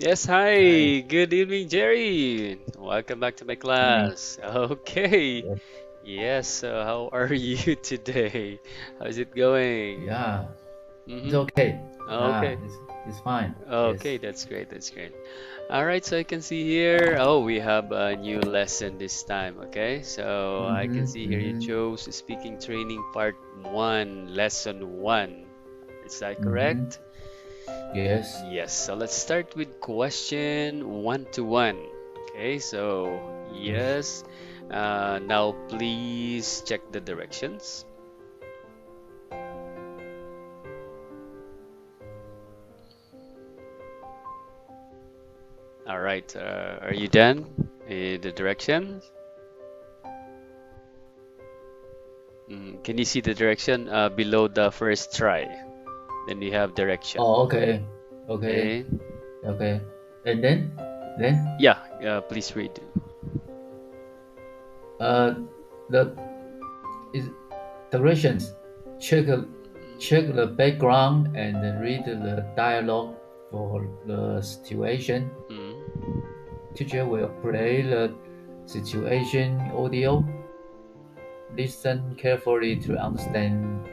Yes, Hi. hi. Good evening, Jerry. Welcome back to my Evening. class. Okay. Yes. Yes, so how are you today? How's it going? Yeah. It's Mm-hmm. okay. Okay. It's fine. Okay, Yes. that's great. That's great. All right, so I can see here. Oh, we have a new lesson this time. Okay, so I can see here you chose speaking training part one, lesson one. Is that Mm-hmm. correct? Yes. Yes, so let's start with question one to one. Okay, so Yes. yes. Now please check the directions. All right, are you done? The directions? Can you see the direction below the first try? Then you have direction. Oh, okay. Okay. Okay. Okay. And then, Yeah, please read. uh, the is directions. Check check the background and then read the dialogue for the situation. Mm. Teacher will play the situation audio. Listen carefully to understand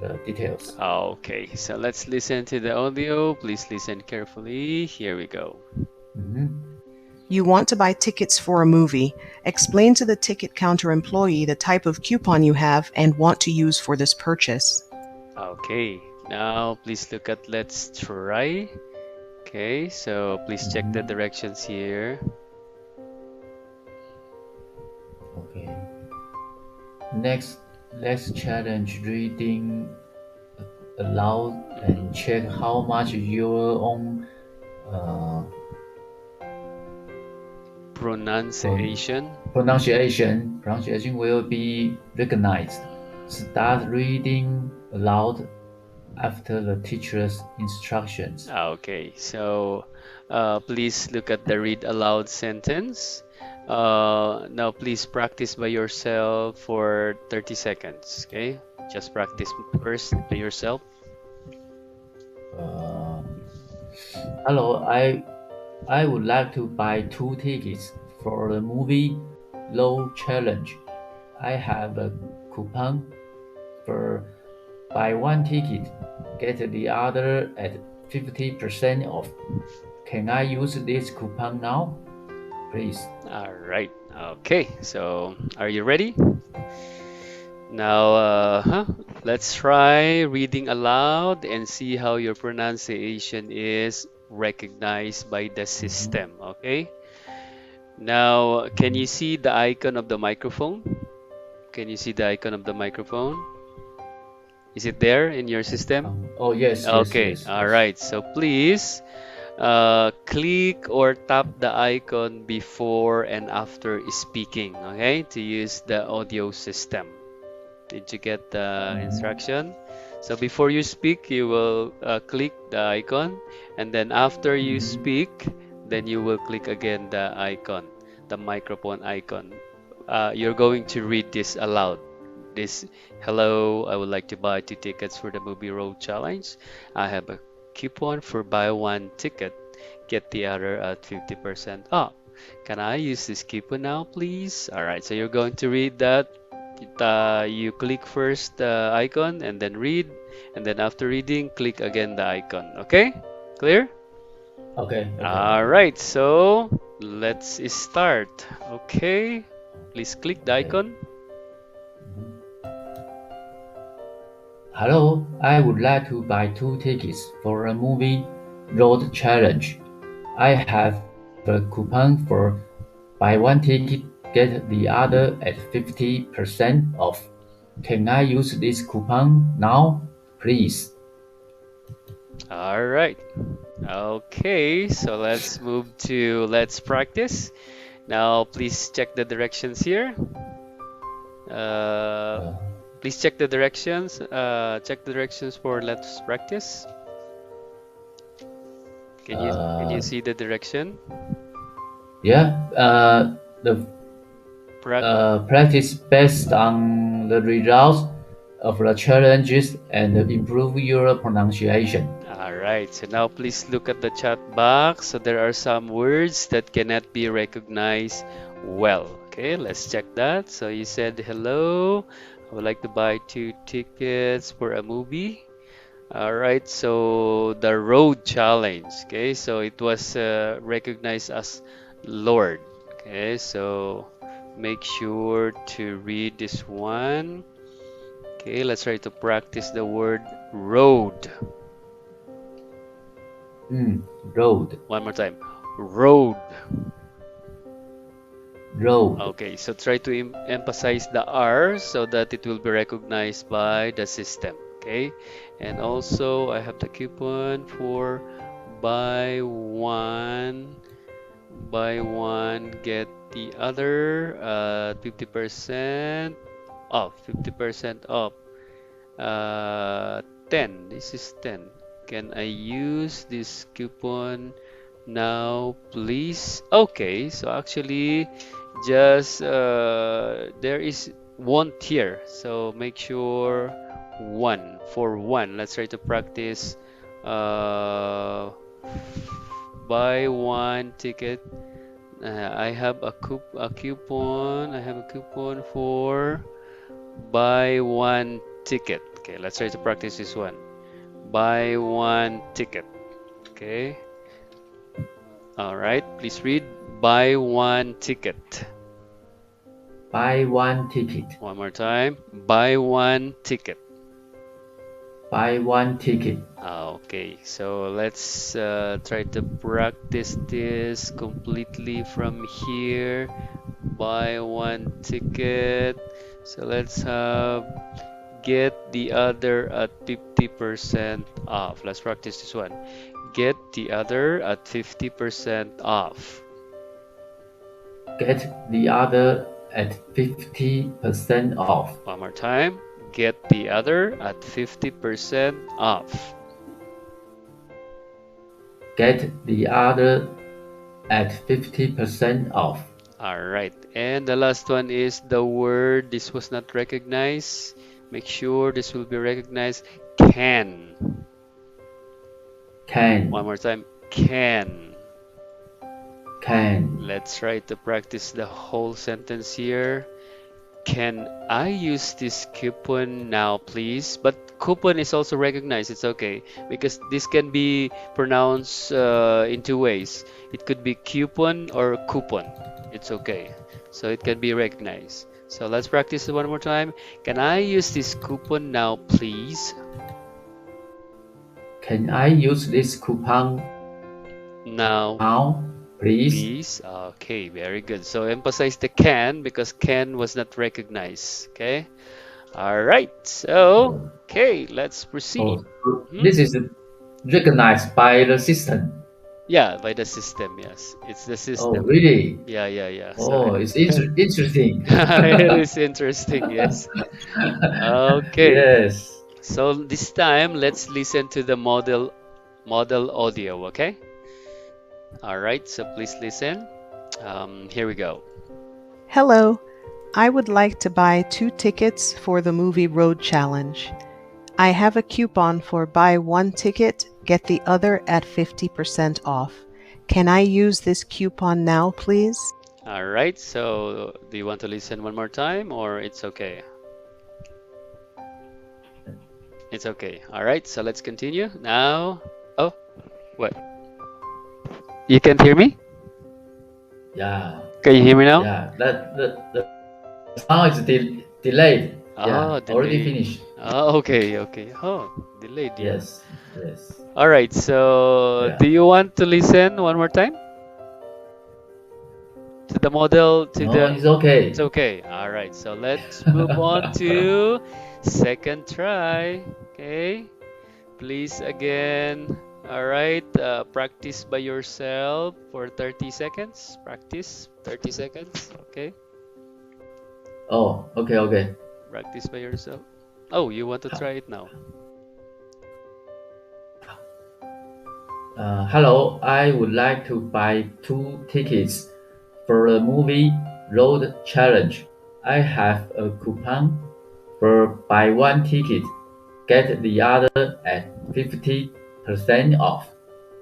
the details. Okay, so let's listen to the audio. Please listen carefully. Here we go. Mhm. You want to buy tickets for a movie. Explain to the ticket counter employee the type of coupon you have and want to use for this purchase. Okay, now please look at let's try. Okay, so please check the Mhm. directions here. Okay. Next, let's challenge reading aloud and Mhm. check how much your own uh, pro- Pronunciation. pronunciation will be recognized. Start reading aloud after the teacher's instructions. Okay, so please look at the read aloud sentence. Now please practice by yourself for 30 seconds. Okay, just practice first by yourself. Uh, Hello, I would like to buy two tickets for the movie Low Challenge. I have a coupon for buy one ticket, get the other at 50% off. Can I use this coupon now? Please. All right. Okay, so are you ready? Now, let's try reading aloud and see how your pronunciation is recognized by the Mhm, system. Okay. Now, can you mhm. see the icon of the microphone? Can you see the icon of the microphone? Is it there in your system? Oh, yes, yes, Okay. yes, All yes. right. So please click or tap the icon before and after speaking. Okay, to use the audio system. Did you get the Mhm, instruction? So before you speak, you will click the icon, and then after you mhm. speak, then you will click again the icon, the microphone icon. You're going to read this aloud. This, hello, I would like to buy two tickets for the movie road challenge. I have a coupon for buy one ticket, get the other at 50% off. Can I use this coupon now, please? All right, so you're going to read that you click first the icon and then read, and then after reading, click again the icon. Okay? Clear? Okay, okay, All okay, right, so let's start. Okay, please click the okay. icon. Mhm. Hello, I would like to buy two tickets for a movie road challenge. I have a coupon for buy one ticket, get the other at 50% off. Can I use this coupon now, please? All right. Okay, so let's move to let's practice. Now, please check the directions here. Uh, Uh, please check the directions. Check the directions for let's practice. Can you uh, see the direction? yeah, the Prac practice based on the results of the challenges and improve your pronunciation. All right, so now please look at the chat box. So there are some words that cannot be recognized well. Okay, let's check that. So you said hello. I would like to buy 2 tickets for a movie. All right, so the road challenge. Okay, so it was recognized as Lord. Okay, so make sure to read this one. Okay, let's try to practice the word road. Road. One more time. Road. Road. Okay, so try to emphasize the R so that it will be recognized by the system. Okay, and also I have the coupon for buy one get the other 50% off, 50% off. 10. This is 10. Can I use this coupon now, please? Okay, so actually, just there is one tier. So make sure one for one. Let's try to practice. Uh, buy one ticket. I have a coupon. I have a coupon for buy one ticket. Okay, let's try to practice this one. Buy one ticket. Okay. All right. Please read buy one ticket. Buy one ticket. One more time. Buy one ticket. Buy one ticket. Okay, so let's try to practice this completely from here. Buy one ticket. So let's have get the other at 50% off. Let's practice this one. Get the other at 50% off. Get the other at 50% off. One more time. Get the other at 50% off. Get the other at 50% off. All right. And the last one is the word this was not recognized. Make sure this will be recognized. Can. Can. One more time. Can. Can. Let's try to practice the whole sentence here. Can I use this coupon now, please? But coupon is also recognized. It's okay because this can be pronounced in two ways. It could be coupon or coupon. It's okay. So it can be recognized. So let's practice it one more time. Can I use this coupon now, please? Can I use this coupon Now, now, please? please. Okay, very good. So emphasize the can because can was not recognized. Okay. All right. So, okay, let's proceed. This is recognized by the system. Yeah, by the system. Yes, it's the Oh, system. really? Yeah. Oh, So it's interesting. it is interesting. Yes. Okay. Yes. So this time, let's listen to the model audio. Okay. All right. So please listen. Here we go. Hello. I would like to buy 2 tickets for the movie Road Challenge. I have a coupon for buy one ticket, get the other at 50% off. Can I use this coupon now, please? All right. So do you want to listen one more time or it's okay? It's okay. All right. So let's continue now. Oh, what? You can't hear me? Yeah. Can you hear me now? Yeah. The sound is delayed. Oh, Yeah. Already delayed. finished. Oh, okay. Oh, delayed. Yeah. Yes. Yes. All right. So, Yeah. do you want to listen one more time to the model? No, it's okay. It's okay. All right. So let's move on to second try. Okay. Please again. All right. Practice by yourself for 30 seconds. Practice 30 seconds. Okay. Oh, okay. Practice by yourself. Oh, you want to try it now? Hello, I would like to buy 2 tickets for the movie Road Challenge. I have a coupon for buy one ticket, get the other at 50% 50% off.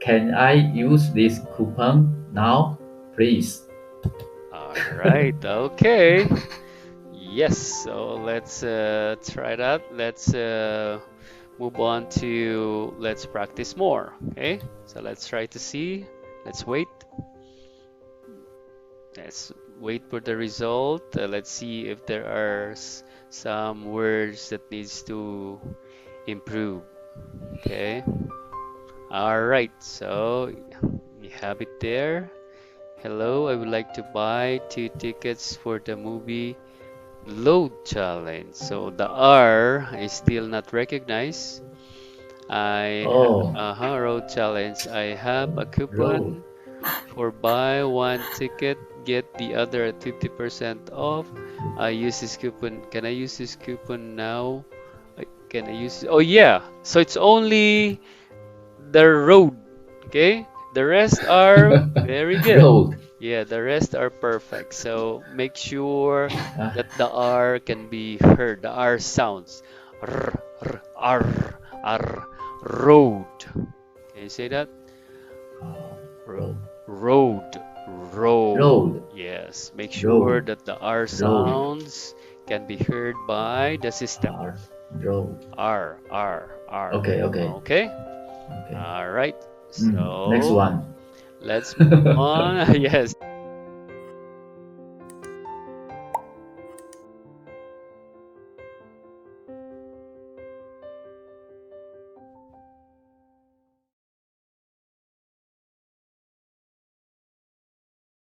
Can I use this coupon now, please? All right, okay. Yes, so let's try that. Let's move on to let's practice more. Okay, so let's try to see. Let's wait. Let's wait for the result. Let's see if there are some words that needs to improve. Okay. All right. So you have it there. Hello, I would like to buy 2 tickets for the movie Load Challenge. So the R is still not recognized. Oh, Road Challenge. I have a road. coupon for buy one ticket, get the other at 50% off. I use this coupon. Can I use this coupon now? Can I use? Oh yeah. So it's only the road. Okay. The rest are very good. Road. Yeah, the rest are perfect. So make sure Uh, that the R can be heard. The R sounds. R, r, R, R, road. Can you say that? R- road. road, road. Road. Yes, make sure Road. that the R Road. sounds can be heard by the system. R. Road. R, R, R. Okay, okay, Okay? okay. All right. Next So one. let's move on. Yes.